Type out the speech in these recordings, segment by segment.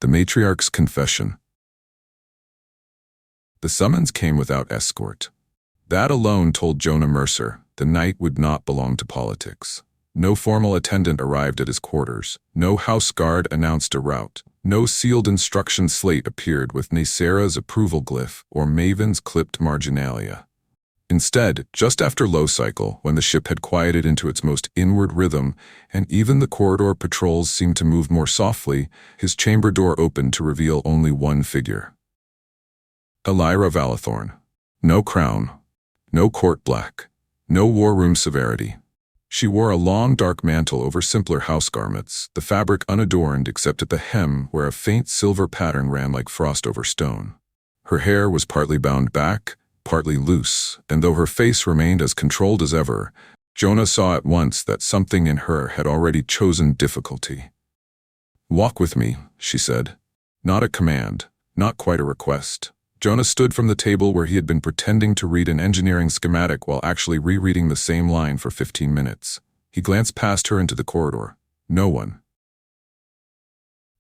The matriarch's confession. The summons came without escort. That alone told Jonah Mercer the night would not belong to politics. No formal attendant arrived at his quarters. No house guard announced a route. No sealed instruction slate appeared with Nasera's approval glyph or Maven's clipped marginalia. Instead, just after low cycle, when the ship had quieted into its most inward rhythm, and even the corridor patrols seemed to move more softly, his chamber door opened to reveal only one figure. Elira Valathorn. No crown. No court black. No war room severity. She wore a long dark mantle over simpler house garments, the fabric unadorned except at the hem where a faint silver pattern ran like frost over stone. Her hair was partly bound back, partly loose, and though her face remained as controlled as ever, Jonah saw at once that something in her had already chosen difficulty. "Walk with me," she said. Not a command, not quite a request. Jonah stood from the table where he had been pretending to read an engineering schematic while actually rereading the same line for 15 minutes. He glanced past her into the corridor. No one.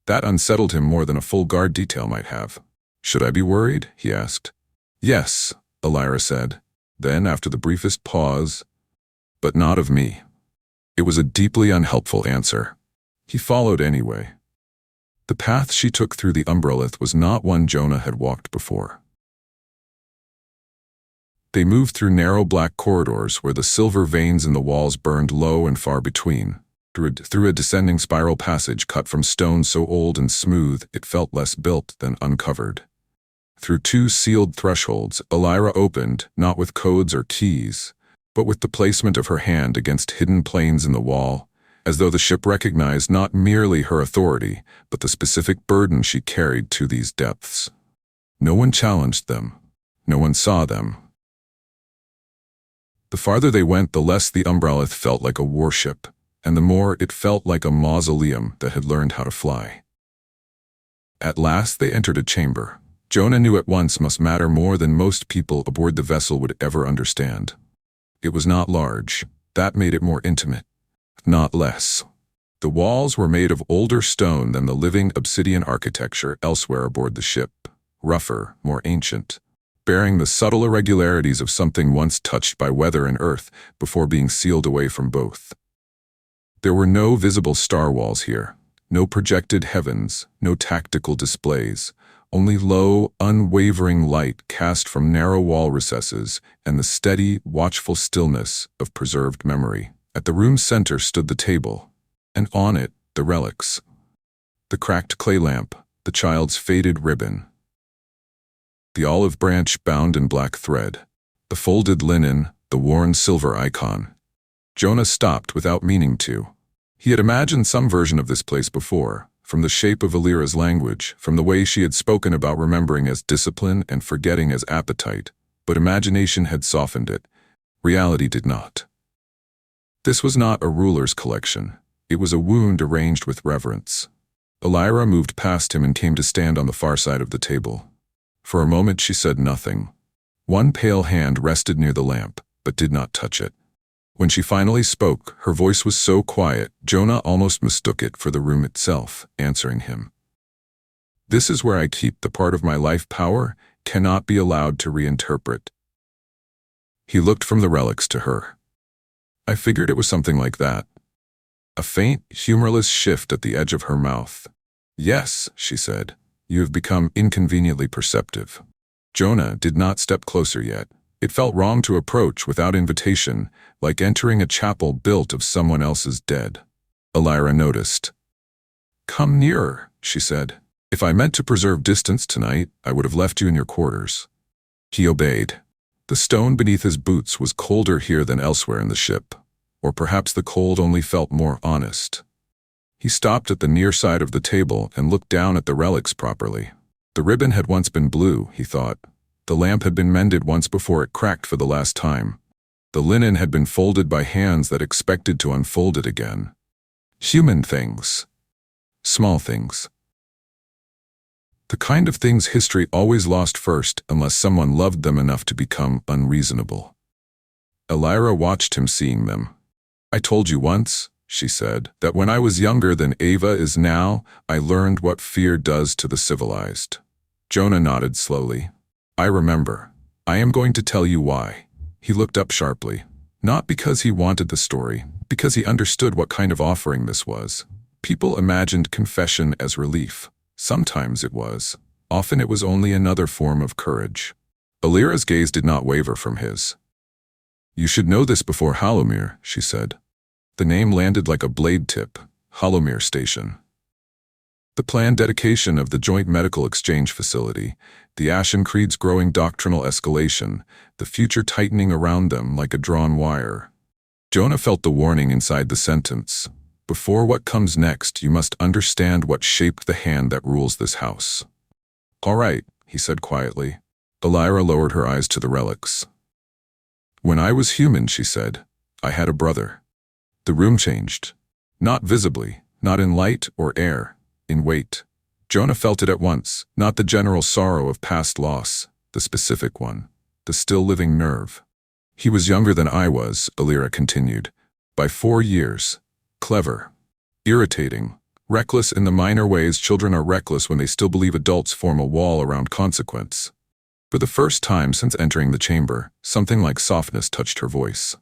That unsettled him more than a full guard detail might have. "Should I be worried?" he asked. "Yes," Elira said. Then, after the briefest pause, "But not of me." It was a deeply unhelpful answer. He followed anyway. The path she took through the umbrellith was not one Jonah had walked before. They moved through narrow black corridors where the silver veins in the walls burned low and far between, through a descending spiral passage cut from stone so old and smooth it felt less built than uncovered. Through two sealed thresholds, Elira opened, not with codes or keys, but with the placement of her hand against hidden planes in the wall, as though the ship recognized not merely her authority, but the specific burden she carried to these depths. No one challenged them. No one saw them. The farther they went, the less the umbrellith felt like a warship, and the more it felt like a mausoleum that had learned how to fly. At last they entered a chamber. Jonah knew at once must matter more than most people aboard the vessel would ever understand. It was not large. That made it more intimate. Not less. The walls were made of older stone than the living obsidian architecture elsewhere aboard the ship, rougher, more ancient, bearing the subtle irregularities of something once touched by weather and earth before being sealed away from both. There were no visible star walls here, no projected heavens, no tactical displays, only low, unwavering light cast from narrow wall recesses and the steady, watchful stillness of preserved memory. At the room's center stood the table, and on it, the relics. The cracked clay lamp, the child's faded ribbon, the olive branch bound in black thread, the folded linen, the worn silver icon. Jonah stopped without meaning to. He had imagined some version of this place before, from the shape of Elira's language, from the way she had spoken about remembering as discipline and forgetting as appetite, but imagination had softened it. Reality did not. This was not a ruler's collection. It was a wound arranged with reverence. Elira moved past him and came to stand on the far side of the table. For a moment she said nothing. One pale hand rested near the lamp, but did not touch it. When she finally spoke, her voice was so quiet, Jonah almost mistook it for the room itself, answering him. "This is where I keep the part of my life power cannot be allowed to reinterpret." He looked from the relics to her. "I figured it was something like that." A faint, humorless shift at the edge of her mouth. "Yes," she said, "you have become inconveniently perceptive." Jonah did not step closer yet. It felt wrong to approach without invitation, like entering a chapel built of someone else's dead. Elira noticed. "Come nearer," she said. "If I meant to preserve distance tonight, I would have left you in your quarters." He obeyed. The stone beneath his boots was colder here than elsewhere in the ship, or perhaps the cold only felt more honest. He stopped at the near side of the table and looked down at the relics properly. The ribbon had once been blue, he thought. The lamp had been mended once before it cracked for the last time. The linen had been folded by hands that expected to unfold it again. Human things. Small things. The kind of things history always lost first unless someone loved them enough to become unreasonable. Elira watched him seeing them. "I told you once," she said, that when I was younger than Ava is now, I learned what fear does to the civilized. Jonah nodded slowly. I remember. I am going to tell you why. He looked up sharply. Not because he wanted the story, because he understood what kind of offering this was. People imagined confession as relief. Sometimes it was. Often it was only another form of courage. Alira's gaze did not waver from his. You should know this before Halomir, she said. The name landed like a blade tip. Halomir Station. The planned dedication of the Joint Medical Exchange Facility, the Ashen Creed's growing doctrinal escalation, the future tightening around them like a drawn wire. Jonah felt the warning inside the sentence. Before what comes next, you must understand what shaped the hand that rules this house. All right, he said quietly. Alira lowered her eyes to the relics. When I was human, she said, I had a brother. The room changed. Not visibly, not in light or air, in weight. Jonah felt it at once, not the general sorrow of past loss, the specific one, the still-living nerve. He was younger than I was, Alira continued, by 4 years. Clever, irritating, reckless in the minor ways children are reckless when they still believe adults form a wall around consequence. For the first time since entering the chamber, something like softness touched her voice.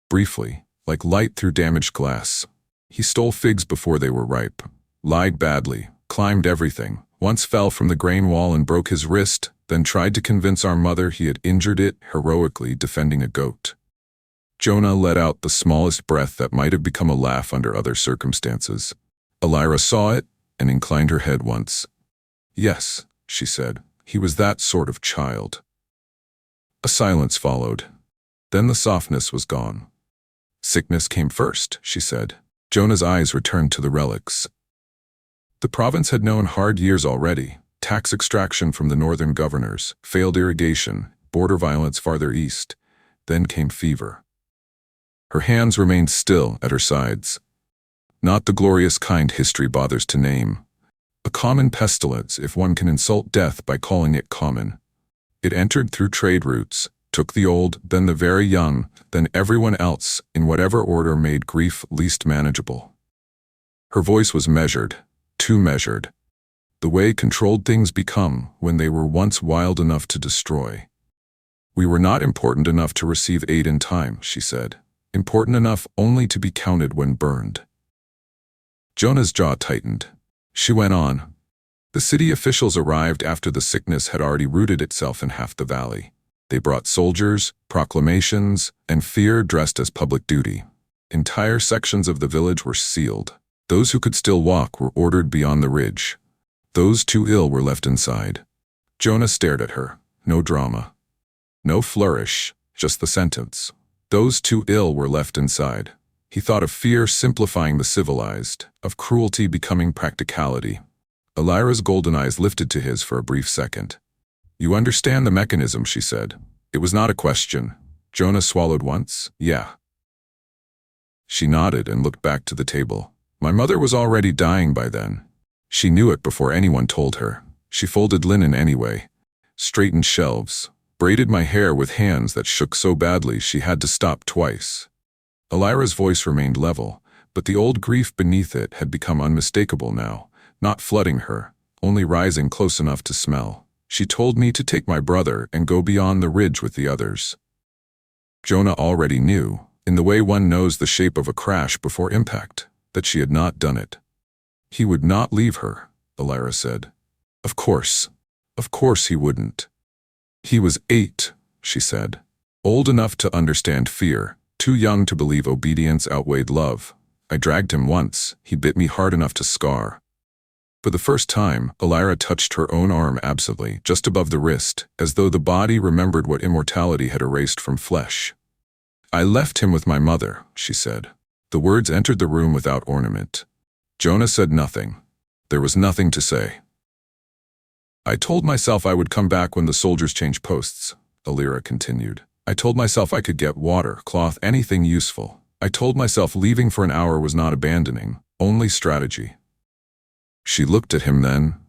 Briefly, like light through damaged glass. He stole figs before they were ripe, lied badly, climbed everything, once fell from the grain wall and broke his wrist, then tried to convince our mother he had injured it, heroically defending a goat. Jonah let out the smallest breath that might have become a laugh under other circumstances. Alira saw it and inclined her head once. Yes, she said, he was that sort of child. A silence followed. Then the softness was gone. Sickness came first, she said. Jonah's eyes returned to the relics. The province had known hard years already. Tax extraction from the northern governors, failed irrigation, border violence farther east. Then came fever. Her hands remained still at her sides. Not the glorious kind history bothers to name. A common pestilence if one can insult death by calling it common. It entered through trade routes, took the old, then the very young, then everyone else, in whatever order made grief least manageable. Her voice was measured, too measured. The way controlled things become when they were once wild enough to destroy. We were not important enough to receive aid in time, she said. Important enough only to be counted when burned. Jonah's jaw tightened. She went on. The city officials arrived after the sickness had already rooted itself in half the valley. They brought soldiers, proclamations, and fear dressed as public duty. Entire sections of the village were sealed. Those who could still walk were ordered beyond the ridge. Those too ill were left inside. Jonah stared at her. No drama. No flourish, just the sentence. Those too ill were left inside. He thought of fear simplifying the civilized, of cruelty becoming practicality. Alira's golden eyes lifted to his for a brief second. You understand the mechanism, she said. It was not a question. Jonah swallowed once. Yeah. She nodded and looked back to the table. My mother was already dying by then. She knew it before anyone told her. She folded linen anyway, straightened shelves, braided my hair with hands that shook so badly she had to stop twice. Alira's voice remained level, but the old grief beneath it had become unmistakable now, not flooding her, only rising close enough to smell. She told me to take my brother and go beyond the ridge with the others. Jonah already knew, in the way one knows the shape of a crash before impact, that she had not done it. He would not leave her, Alira said. Of course he wouldn't. He was 8, she said. Old enough to understand fear, too young to believe obedience outweighed love. I dragged him once, he bit me hard enough to scar. For the first time, Alira touched her own arm absently, just above the wrist, as though the body remembered what immortality had erased from flesh. I left him with my mother, she said. The words entered the room without ornament. Jonah said nothing. There was nothing to say. I told myself I would come back when the soldiers changed posts, Alira continued. I told myself I could get water, cloth, anything useful. I told myself leaving for an hour was not abandoning, only strategy. She looked at him then,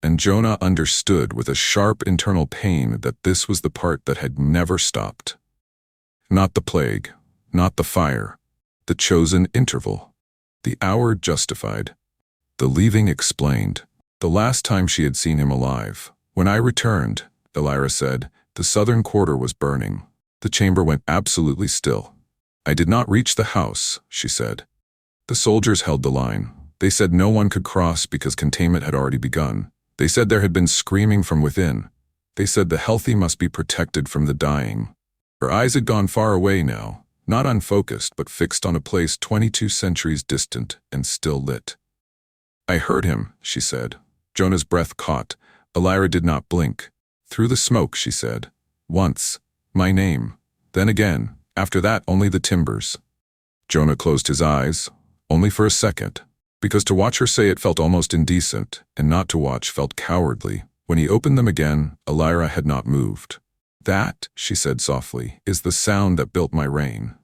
and Jonah understood with a sharp internal pain that this was the part that had never stopped. Not the plague, not the fire, the chosen interval. The hour justified. The leaving explained. The last time she had seen him alive. When I returned, Elira said, the southern quarter was burning. The chamber went absolutely still. I did not reach the house, she said. The soldiers held the line. They said no one could cross because containment had already begun. They said there had been screaming from within. They said the healthy must be protected from the dying. Her eyes had gone far away now, not unfocused but fixed on a place 22 centuries distant and still lit. I heard him, she said. Jonah's breath caught. Elira did not blink. Through the smoke, she said. Once. My name. Then again. After that, only the timbers. Jonah closed his eyes, only for a second, because to watch her say it felt almost indecent, and not to watch felt cowardly. When he opened them again, Elira had not moved. That, she said softly, is the sound that built my reign.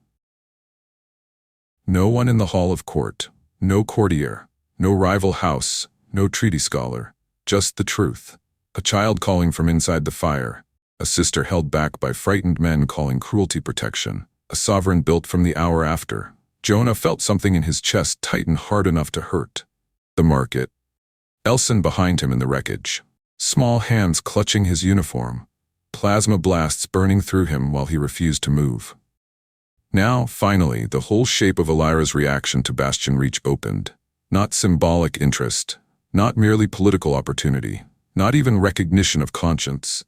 No one in the hall of court, no courtier, no rival house, no treaty scholar, just the truth. A child calling from inside the fire, a sister held back by frightened men calling cruelty protection, a sovereign built from the hour after. Jonah felt something in his chest tighten hard enough to hurt. The market. Elson behind him in the wreckage. Small hands clutching his uniform. Plasma blasts burning through him while he refused to move. Now, finally, the whole shape of Elira's reaction to Bastion Reach opened. Not symbolic interest. Not merely political opportunity. Not even recognition of conscience.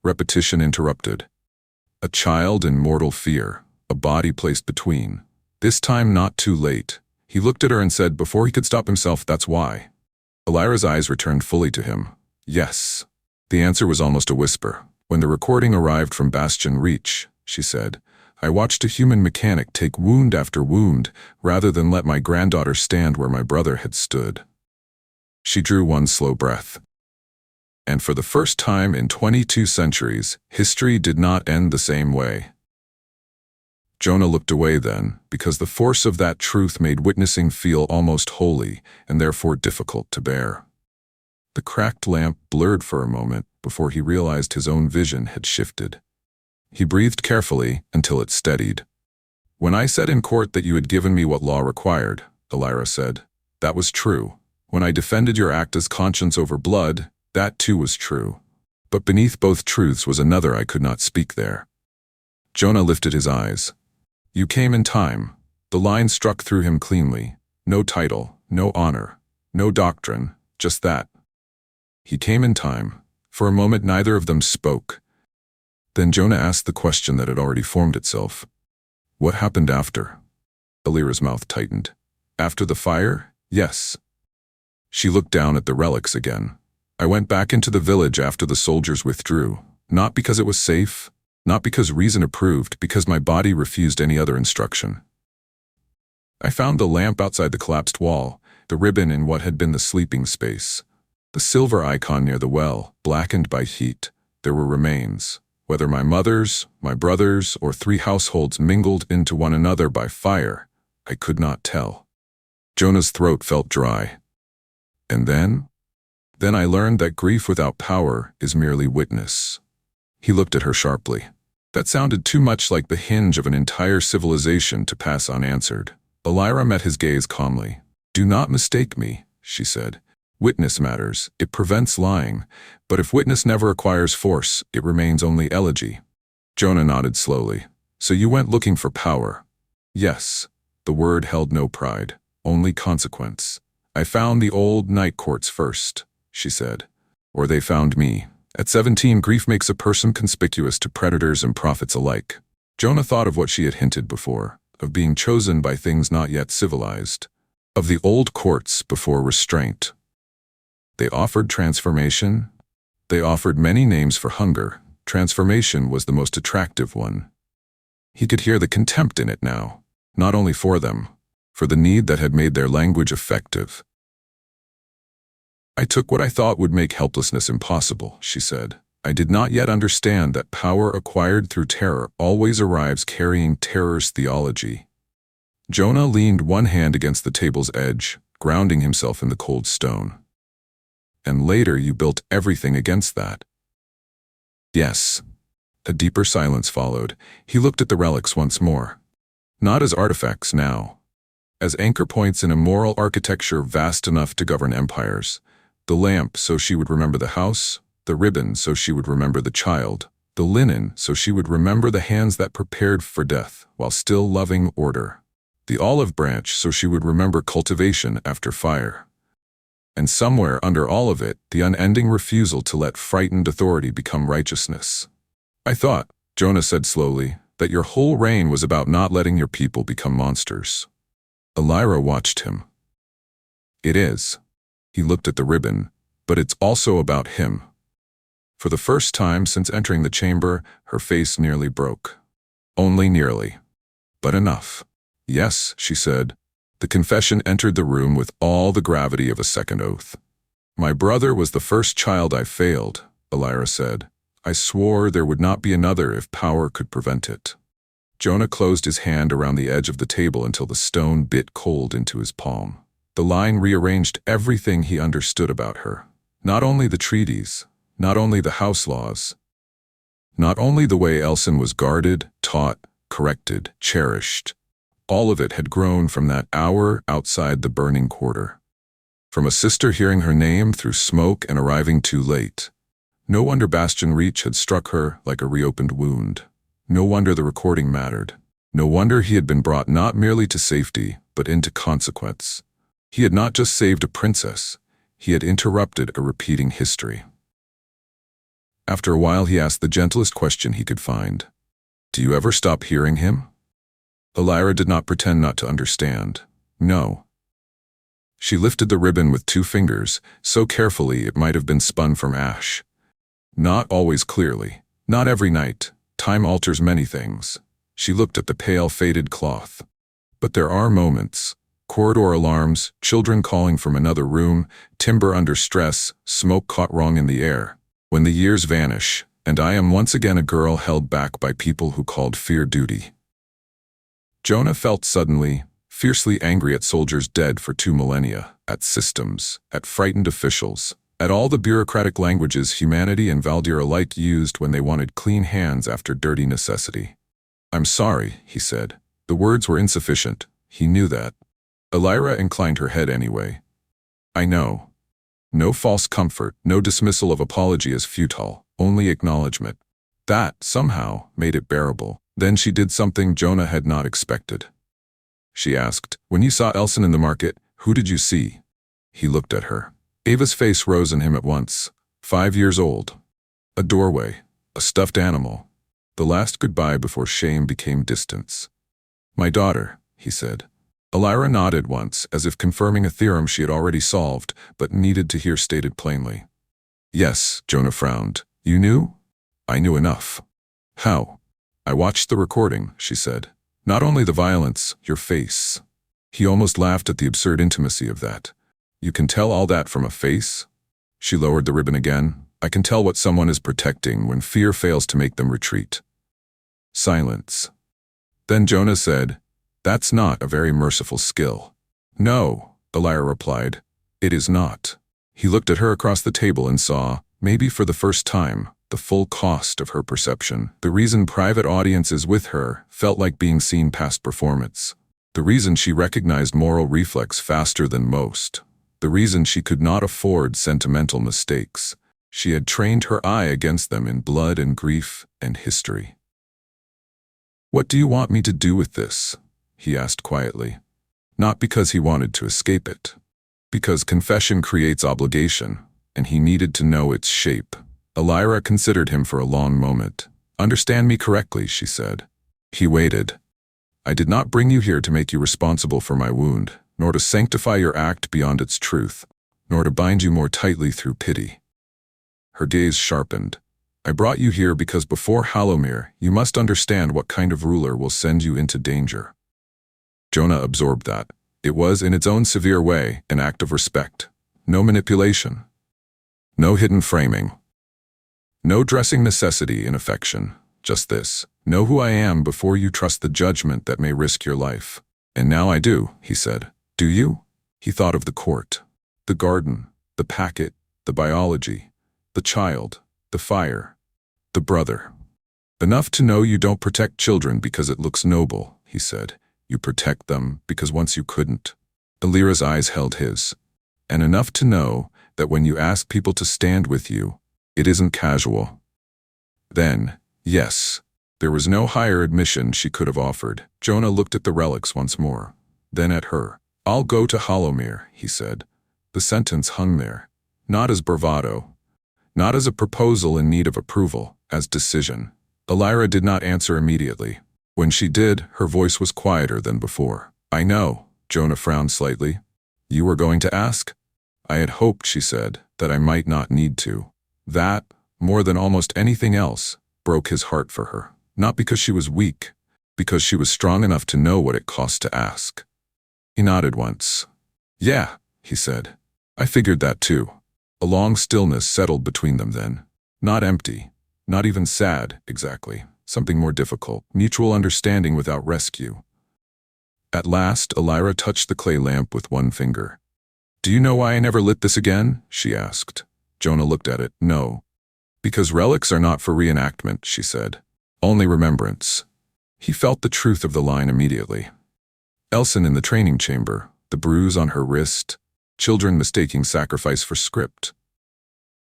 Repetition interrupted. A child in mortal fear. A body placed between. This time not too late. He looked at her and said before he could stop himself, that's why. Elira's eyes returned fully to him. Yes. The answer was almost a whisper. When the recording arrived from Bastion Reach, she said, I watched a human mechanic take wound after wound rather than let my granddaughter stand where my brother had stood. She drew one slow breath. And for the first time in 22 centuries, history did not end the same way. Jonah looked away then, because the force of that truth made witnessing feel almost holy and therefore difficult to bear. The cracked lamp blurred for a moment before he realized his own vision had shifted. He breathed carefully until it steadied. When I said in court that you had given me what law required, Elira said, that was true. When I defended your act as conscience over blood, that too was true. But beneath both truths was another I could not speak there. Jonah lifted his eyes. You came in time. The line struck through him cleanly. No title, no honor, no doctrine, just that. He came in time. For a moment neither of them spoke. Then Jonah asked the question that had already formed itself. What happened after? Elira's mouth tightened. After the fire? Yes. She looked down at the relics again. I went back into the village after the soldiers withdrew, not because it was safe, not because reason approved, because my body refused any other instruction. I found the lamp outside the collapsed wall, the ribbon in what had been the sleeping space, the silver icon near the well, blackened by heat. There were remains. Whether my mother's, my brother's, or 3 households mingled into one another by fire, I could not tell. Jonah's throat felt dry. And then? Then I learned that grief without power is merely witness. He looked at her sharply. That sounded too much like the hinge of an entire civilization to pass unanswered. Elira met his gaze calmly. Do not mistake me, she said. Witness matters. It prevents lying. But if witness never acquires force, it remains only elegy. Jonah nodded slowly. So you went looking for power? Yes. The word held no pride, only consequence. I found the old night courts first, she said. Or they found me. At 17, grief makes a person conspicuous to predators and prophets alike. Jonah thought of what she had hinted before, of being chosen by things not yet civilized, of the old courts before restraint. They offered transformation. They offered many names for hunger. Transformation was the most attractive one. He could hear the contempt in it now, not only for them, for the need that had made their language effective. I took what I thought would make helplessness impossible, she said. I did not yet understand that power acquired through terror always arrives carrying terror's theology. Jonah leaned one hand against the table's edge, grounding himself in the cold stone. And later you built everything against that. Yes. A deeper silence followed. He looked at the relics once more. Not as artifacts now. as anchor points in a moral architecture vast enough to govern empires. The lamp so she would remember the house, the ribbon so she would remember the child, the linen so she would remember the hands that prepared for death while still loving order, the olive branch so she would remember cultivation after fire. And somewhere under all of it, the unending refusal to let frightened authority become righteousness. I thought, Jonah said slowly, that your whole reign was about not letting your people become monsters. Elira watched him. It is. He looked at the ribbon, but it's also about him. For the first time since entering the chamber, her face nearly broke. Only nearly. But enough. Yes, she said. The confession entered the room with all the gravity of a second oath. My brother was the first child I failed, Elira said. I swore there would not be another if power could prevent it. Jonah closed his hand around the edge of the table until the stone bit cold into his palm. The line rearranged everything he understood about her. Not only the treaties, not only the house laws, not only the way Elson was guarded, taught, corrected, cherished. All of it had grown from that hour outside the burning quarter. From a sister hearing her name through smoke and arriving too late. No wonder Bastion Reach had struck her like a reopened wound. No wonder the recording mattered. No wonder he had been brought not merely to safety, but into consequence. He had not just saved a princess, he had interrupted a repeating history. After a while he asked the gentlest question he could find. Do you ever stop hearing him? Elira did not pretend not to understand. No. She lifted the ribbon with 2 fingers, so carefully it might have been spun from ash. Not always clearly. Not every night. Time alters many things. She looked at the pale, faded cloth. But there are moments. Corridor alarms, children calling from another room, timber under stress, smoke caught wrong in the air. When the years vanish, and I am once again a girl held back by people who called fear duty. Jonah felt suddenly, fiercely angry at soldiers dead for 2 millennia, at systems, at frightened officials, at all the bureaucratic languages humanity and Valdir alike used when they wanted clean hands after dirty necessity. I'm sorry, he said. The words were insufficient. He knew that. Elira inclined her head anyway. I know. No false comfort, no dismissal of apology as futile, only acknowledgement. That, somehow, made it bearable. Then she did something Jonah had not expected. She asked, when you saw Elson in the market, who did you see? He looked at her. Ava's face rose in him at once. 5 years old. A doorway. A stuffed animal. The last goodbye before shame became distance. My daughter, he said. Elira nodded once, as if confirming a theorem she had already solved, but needed to hear stated plainly. Yes, Jonah frowned. You knew? I knew enough. How? I watched the recording, she said. Not only the violence, your face. He almost laughed at the absurd intimacy of that. You can tell all that from a face? She lowered the ribbon again. I can tell what someone is protecting when fear fails to make them retreat. Silence. Then Jonah said, that's not a very merciful skill. No, Elira replied. It is not. He looked at her across the table and saw, maybe for the first time, the full cost of her perception. The reason private audiences with her felt like being seen past performance. The reason she recognized moral reflex faster than most. The reason she could not afford sentimental mistakes. She had trained her eye against them in blood and grief and history. What do you want me to do with this? He asked quietly. Not because he wanted to escape it. Because confession creates obligation, and he needed to know its shape. Elira considered him for a long moment. Understand me correctly, she said. He waited. I did not bring you here to make you responsible for my wound, nor to sanctify your act beyond its truth, nor to bind you more tightly through pity. Her gaze sharpened. I brought you here because before Hallowmere, you must understand what kind of ruler will send you into danger. Jonah absorbed that. It was, in its own severe way, an act of respect. No manipulation. No hidden framing. No dressing necessity in affection. Just this. Know who I am before you trust the judgment that may risk your life. And now I do, he said. Do you? He thought of the court. The garden. The packet. The biology. The child. The fire. The brother. Enough to know you don't protect children because it looks noble, he said. You protect them because once you couldn't. Alira's eyes held his, and enough to know that when you ask people to stand with you, it isn't casual. Then, yes, there was no higher admission she could have offered. Jonah looked at the relics once more, then at her. "I'll go to Hollowmere," he said. The sentence hung there, not as bravado, not as a proposal in need of approval, as decision. Alira did not answer immediately. When she did, her voice was quieter than before. "I know," Jonah frowned slightly. "You were going to ask?" "I had hoped," she said, "that I might not need to." That, more than almost anything else, broke his heart for her. Not because she was weak, because she was strong enough to know what it cost to ask. He nodded once. "Yeah," he said. "I figured that too." A long stillness settled between them then. Not empty, not even sad, exactly. Something more difficult. Mutual understanding without rescue. At last, Alira touched the clay lamp with one finger. "Do you know why I never lit this again?" she asked. Jonah looked at it. "No." "Because relics are not for reenactment," she said. "Only remembrance." He felt the truth of the line immediately. Elson in the training chamber, the bruise on her wrist, children mistaking sacrifice for script.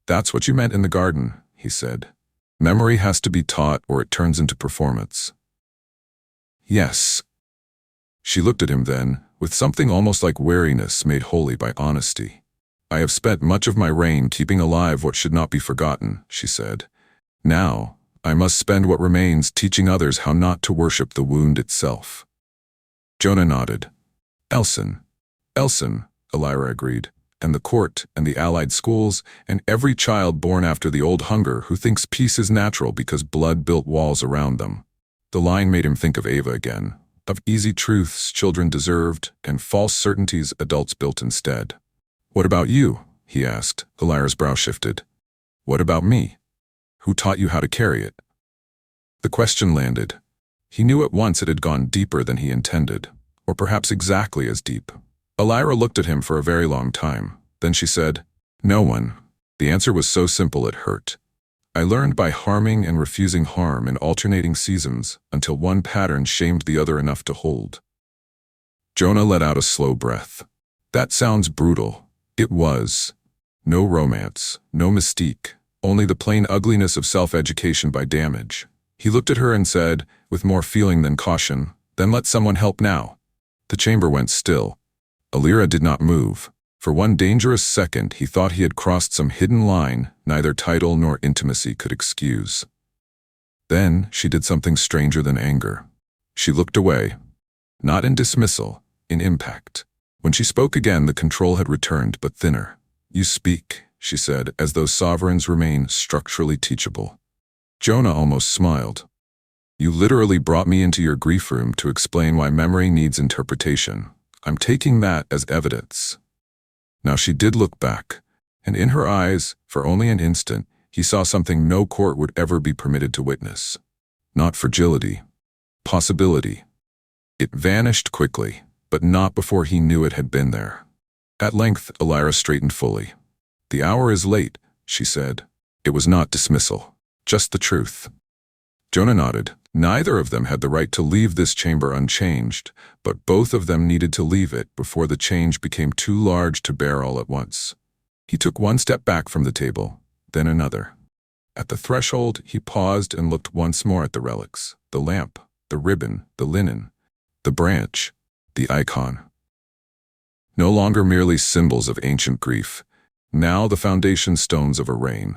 "That's what you meant in the garden," he said. "Memory has to be taught or it turns into performance." "Yes." She looked at him then, with something almost like wariness made holy by honesty. "I have spent much of my reign keeping alive what should not be forgotten," she said. "Now, I must spend what remains teaching others how not to worship the wound itself." Jonah nodded. Elson, Alira agreed. "And the court, and the allied schools, and every child born after the old hunger who thinks peace is natural because blood built walls around them." The line made him think of Ava again, of easy truths children deserved, and false certainties adults built instead. "What about you?" he asked. Alira's brow shifted. "What about me? Who taught you how to carry it?" The question landed. He knew at once it had gone deeper than he intended, or perhaps exactly as deep. Alira looked at him for a very long time. Then she said, "No one." The answer was so simple it hurt. "I learned by harming and refusing harm in alternating seasons until one pattern shamed the other enough to hold." Jonah let out a slow breath. "That sounds brutal." It was. No romance, no mystique, only the plain ugliness of self-education by damage. He looked at her and said, with more feeling than caution, "Then let someone help now." The chamber went still. Alira did not move. For one dangerous second he thought he had crossed some hidden line neither title nor intimacy could excuse. Then she did something stranger than anger. She looked away. Not in dismissal, in impact. When she spoke again, the control had returned, but thinner. "You speak," she said, as though sovereigns remain structurally teachable. Jonah almost smiled. "You literally brought me into your grief room to explain why memory needs interpretation. I'm taking that as evidence." Now she did look back, and in her eyes, for only an instant, he saw something no court would ever be permitted to witness. Not fragility. Possibility. It vanished quickly, but not before he knew it had been there. At length, Alira straightened fully. "The hour is late," she said. It was not dismissal, just the truth. Jonah nodded. Neither of them had the right to leave this chamber unchanged, but both of them needed to leave it before the change became too large to bear all at once. He took one step back from the table, then another. At the threshold, he paused and looked once more at the relics, the lamp, the ribbon, the linen, the branch, the icon. No longer merely symbols of ancient grief, now the foundation stones of a reign.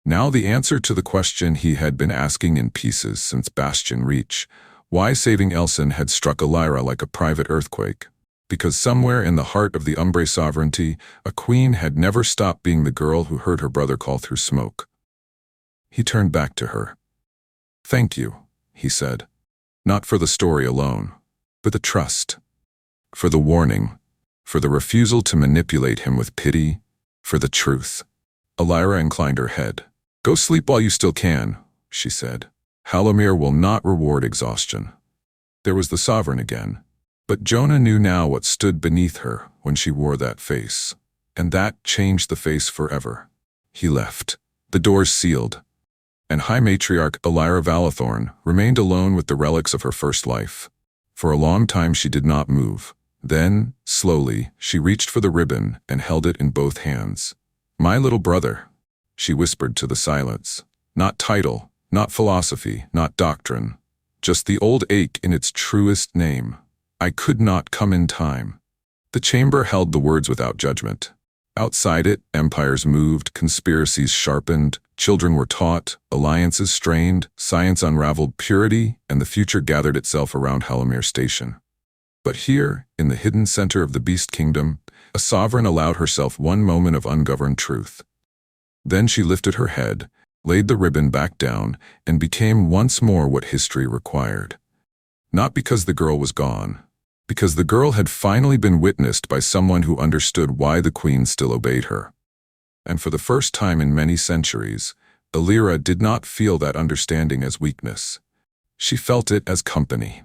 Now the answer to the question he had been asking in pieces since Bastion Reach, why saving Elson had struck Alira like a private earthquake. Because somewhere in the heart of the Umbre sovereignty, a queen had never stopped being the girl who heard her brother call through smoke. He turned back to her. "Thank you," he said. "Not for the story alone, but the trust. For the warning, for the refusal to manipulate him with pity, for the truth." Alira inclined her head. "Go sleep while you still can," she said. "Hollowmere will not reward exhaustion." There was the sovereign again. But Jonah knew now what stood beneath her when she wore that face. And that changed the face forever. He left. The doors sealed. And High Matriarch Alira Valathorn remained alone with the relics of her first life. For a long time she did not move. Then, slowly, she reached for the ribbon and held it in both hands. "My little brother," she whispered to the silence. Not title, not philosophy, not doctrine. Just the old ache in its truest name. "I could not come in time." The chamber held the words without judgment. Outside it, empires moved, conspiracies sharpened, children were taught, alliances strained, science unraveled purity, and the future gathered itself around Hallamir Station. But here, in the hidden center of the Beast Kingdom, a sovereign allowed herself one moment of ungoverned truth. Then she lifted her head, laid the ribbon back down, and became once more what history required. Not because the girl was gone, because the girl had finally been witnessed by someone who understood why the queen still obeyed her. And for the first time in many centuries, Alira did not feel that understanding as weakness. She felt it as company.